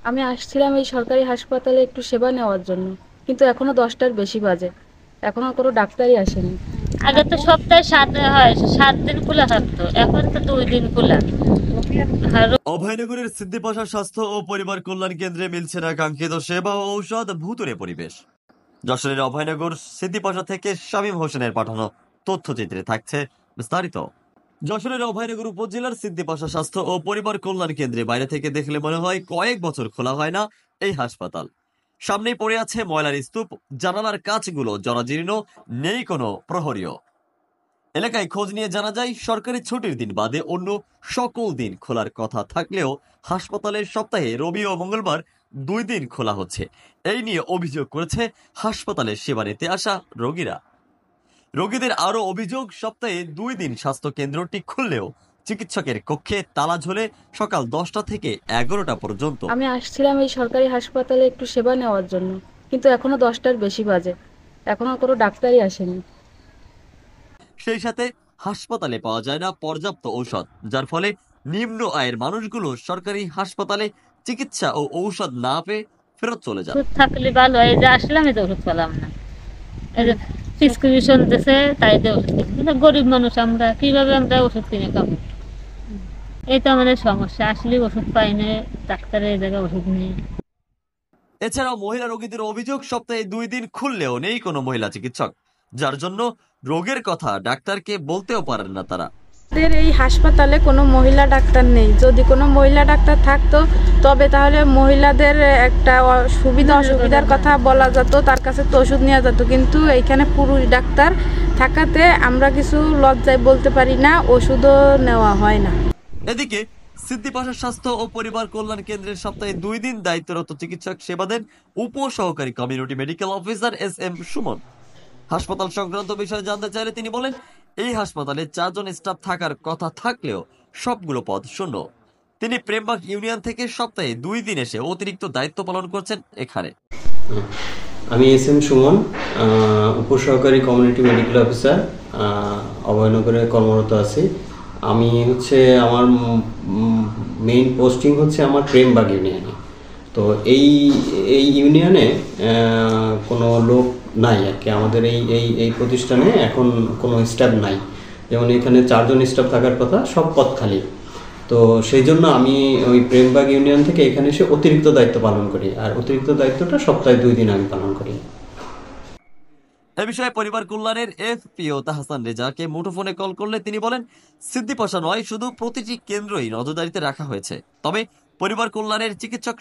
আমি আসছিলাম এই সরকারি হাসপাতালে একটু সেবা নেওয়ার জন্য, কিন্তু এখনো 10টার বেশি বাজে, এখনো কোনো ডাক্তারই আসেনি। আগে তো সপ্তাহে 7 দিন খোলা থাকতো, এখন তো 2 দিন খোলা। আর অভয়নগরের সিদ্দিপাশা স্বাস্থ্য ও পরিবার কল্যাণ কেন্দ্রে মিলছে না কাঙ্ক্ষিত সেবা ও ঔষধ, ভুতুরে পরিবেশ। যশোরের অভয়নগর সিদ্দিপাশা থেকে শামীম হোসেনের পাঠানো তথ্যচিত্রে থাকছে বিস্তারিত। যশোরের অভয়নগর উপজেলার সিদ্দিপাশা স্বাস্থ্য ও পরিবার কল্যাণ কেন্দ্রে বাইরে থেকে দেখলে মনে হয় কয়েক বছর খোলা হয় না এই হাসপাতাল। সামনেই পড়ে আছে ময়লার স্তূপ, জানালার কাঁচগুলো জরাজীর্ণ, নেই কোনো প্রহরীয়। এলাকায় খোঁজ নিয়ে জানা যায় সরকারি ছুটির দিন বাদে অন্য সকল দিন খোলার কথা থাকলেও হাসপাতালের সপ্তাহে রবি ও মঙ্গলবার 2 দিন খোলা হচ্ছে। এই নিয়ে অভিযোগ করেছে হাসপাতালে সেবা নিতে আসা রোগীরা। রোগীদের আরো অভিযোগ, সপ্তাহে 2 দিন স্বাস্থ্য কেন্দ্রটি খুললেও চিকিৎসকের কক্ষে তালা ঝোলে সকাল 10টা থেকে 11টা পর্যন্ত। আমি আসছিলাম এই সরকারি হাসপাতালে একটু সেবা নেওয়ার জন্য, কিন্তু এখনো 10টার বেশি বাজে, এখনো কোনো ডাক্তারই আসেনি। সেই সাথে হাসপাতালে পাওয়া যায় না পর্যাপ্ত ঔষধ, যার ফলে নিম্ন আয়ের মানুষগুলো সরকারি হাসপাতালে চিকিৎসা ও ঔষধ না পেয়ে ফেরত চলে যান। ওষুধ থাকলে ভালো হয়, এই যে আসলাম এই যে ওষুধ পেলাম না। এই যে প্রেসক্রিপশন দিছে তাই দিয়ে ওষুধ কিনি, কিন্তু গরিব মানুষ আমরা কিভাবে আমরা ওষুধ কিনে খাবো? এই তো আমাদের সমস্যা, আসলে ওষুধ পাই না, ডাক্তারের এই জায়গায় ওষুধ নেই। এছাড়াও মহিলা রোগীদের অভিযোগ, সপ্তাহে 2 দিন খুললেও নেই কোনো মহিলা চিকিৎসক, যার জন্য রোগের কথা ডাক্তারকে বলতেও পারেন না তারা। আমাদের এই হাসপাতালে কোনো মহিলা ডাক্তার নেই। যদি কোনো মহিলা ডাক্তার থাকতো তবে তাহলে মহিলাদের একটা সুবিধা অসুবিধার কথা বলা যেত, তার কাছে তো ওষুধ নেওয়া যেত। কিন্তু এইখানে পুরুষ ডাক্তার থাকাতে আমরা কিছু লজ্জায় বলতে পারি না, ওষুধও নেওয়া হয় না। এদিকে সিদ্দিপাশা স্বাস্থ্য ও পরিবার কল্যাণ কেন্দ্রের সপ্তাহে 2 দিন দায়িত্বরত চিকিৎসক সেবা দেন উপসহকারী community medical officer SM Sumon. হাসপাতাল সংক্রান্ত বিষয়ে জানতে চাইলে তিনি বলেন, এই হাসপাতালে 4 জন স্টাফ থাকার কথা থাকলেও সবগুলো পদ শূন্য। তিনি প্রেমবাগ ইউনিয়ন থেকে সপ্তাহে 2 দিন এসে অতিরিক্ত দায়িত্ব পালন করছেন এখানে। আমি SM সুমন, উপসহকারী কমিউনিটি মেডিকেল অফিসার, অভয়নগরে কর্মরত আছি। আমি আমার মেইন পোস্টিং আমার প্রেমবাগ ইউনিয়নে। তো এই এই ইউনিয়নে কোনো লোক নাই আর কি। আমাদের এই এই এই প্রতিষ্ঠানে এখন কোনো স্টাফ নাই। যেমন এখানে 4 জন স্টাফ থাকার কথা, সব পদ খালি। তো সেই জন্য আমি ওই প্রেমবাগ ইউনিয়ন থেকে এখানে এসে অতিরিক্ত দায়িত্ব পালন করি, আর অতিরিক্ত দায়িত্বটা সপ্তাহে 2 দিন আমি পালন করি। এ বিষয়ে পরিবার কল্যাণের FPO তাহসান রেজাকে মুঠোফোনে কল করলে তিনি বলেন, সিদ্দিপাশা নয়, শুধু প্রতিটি কেন্দ্রই নজরদারিতে রাখা হয়েছে। তবে পরিবার কল্যাণের চিকিৎসক